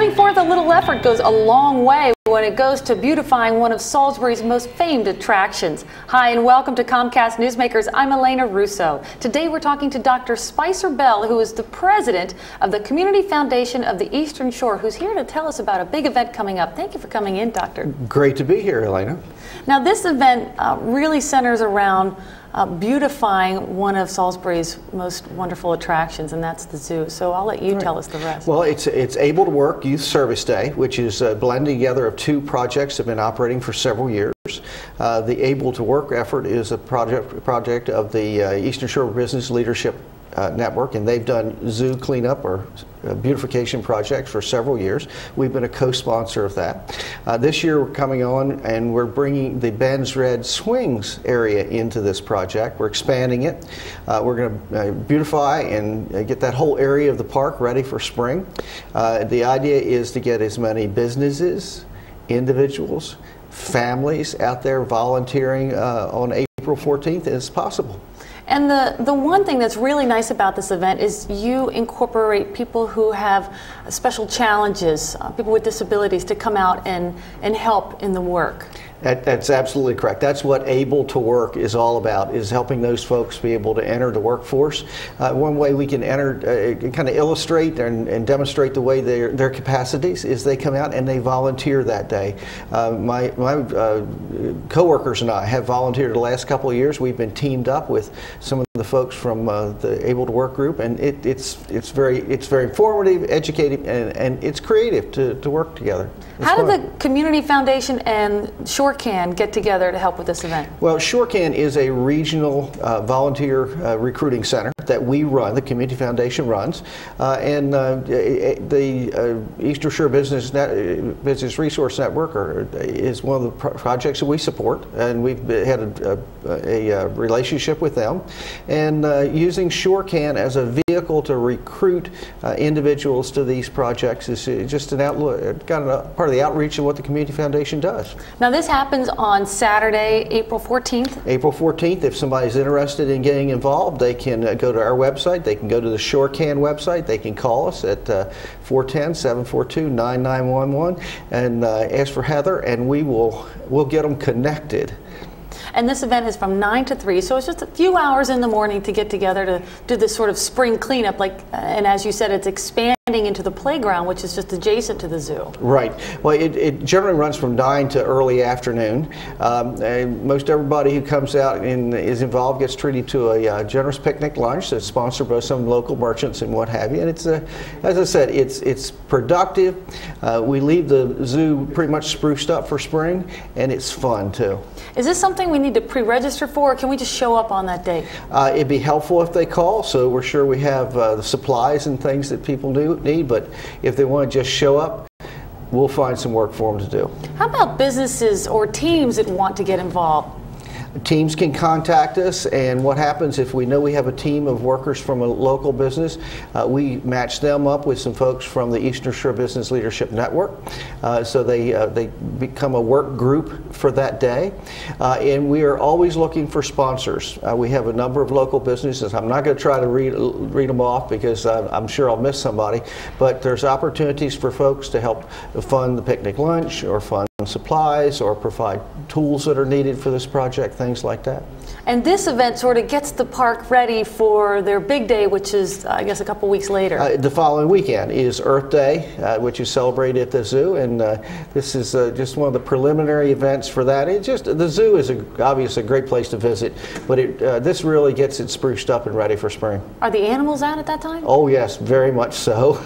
Putting forth a little effort goes a long way when it goes to beautifying one of Salisbury's most famed attractions. Hi and welcome to Comcast Newsmakers. I'm Elena Russo. Today we're talking to Dr. Spicer Bell, who is the president of the Community Foundation of the Eastern Shore, who's here to tell us about a big event coming up. Thank you for coming in, Doctor. Great to be here, Elena. Now this event really centers around beautifying one of Salisbury's most wonderful attractions, and that's the zoo. So I'll let you tell us the rest. Well, it's Able to Work Youth Service Day, which is a blending together of two projects that have been operating for several years. The Able to Work effort is a project of the Eastern Shore Business Leadership Network, and they've done zoo cleanup or beautification projects for several years. We've been a co-sponsor of that. This year we're coming on and we're bringing the Ben's Red Swings area into this project. We're expanding it. We're going to beautify and get that whole area of the park ready for spring. The idea is to get as many businesses, individuals, families out there volunteering on April 14th as possible. And the one thing that's really nice about this event is you incorporate people who have special challenges, people with disabilities, to come out and help in the work. That's absolutely correct. That's what Able to Work is all about, is helping those folks be able to enter the workforce. One way we can kind of illustrate and demonstrate the way their capacities is they come out and they volunteer that day. My co-workers and I have volunteered the last couple of years. We've been teamed up with some of the folks from the Able to Work group, and it's very informative, educative, and it's creative to work together. How did the Community Foundation and ShoreCan get together to help with this event? Well, ShoreCan is a regional volunteer recruiting center that we run, the Community Foundation runs, and the Eastern Shore Business Resource Network is one of the projects that we support, and we've had a relationship with them. And using ShoreCan as a vehicle to recruit individuals to these projects is just an outlook, kind of part of the outreach of what the Community Foundation does. Now this happens on Saturday, April 14th? April 14th. If somebody's interested in getting involved, they can go to our website, they can go to the ShoreCan website, they can call us at 410-742-9911 and ask for Heather, and we'll get them connected. And this event is from 9 to 3, so it's just a few hours in the morning to get together to do this sort of spring cleanup. And as you said, it's expanding into the playground, which is just adjacent to the zoo. Right. Well, it generally runs from 9 to early afternoon. And most everybody who comes out and is involved gets treated to a generous picnic lunch that's sponsored by some local merchants and what have you. And it's, as I said, it's productive. We leave the zoo pretty much spruced up for spring, and it's fun too. Is this something we need to pre-register for, or can we just show up on that day? It'd be helpful if they call, so we're sure we have the supplies and things that people need, but if they want to just show up, we'll find some work for them to do. How about businesses or teams that want to get involved? Teams can contact us, and what happens if we know we have a team of workers from a local business, we match them up with some folks from the Eastern Shore Business Leadership Network, so they become a work group for that day. And we are always looking for sponsors. We have a number of local businesses. I'm not going to try to read them off because I'm sure I'll miss somebody, but there's opportunities for folks to help fund the picnic lunch or fund supplies or provide tools that are needed for this project, things like that. And this event sort of gets the park ready for their big day, which is, I guess, a couple weeks later. The following weekend is Earth Day, which is celebrated at the zoo, and this is just one of the preliminary events for that. The zoo is obviously a great place to visit, but this really gets it spruced up and ready for spring. Are the animals out at that time? Oh yes, very much so.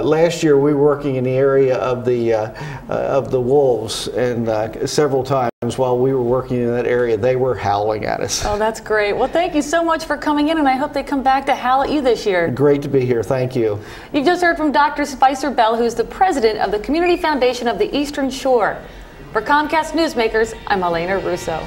Last year we were working in the area of the wolves, and several times while we were working in that area, they were howling at us. Oh, that's great. Well, thank you so much for coming in, and I hope they come back to howl at you this year. Great to be here. Thank you. You've just heard from Dr. Spicer Bell, who's the president of the Community Foundation of the Eastern Shore. For Comcast Newsmakers, I'm Elena Russo.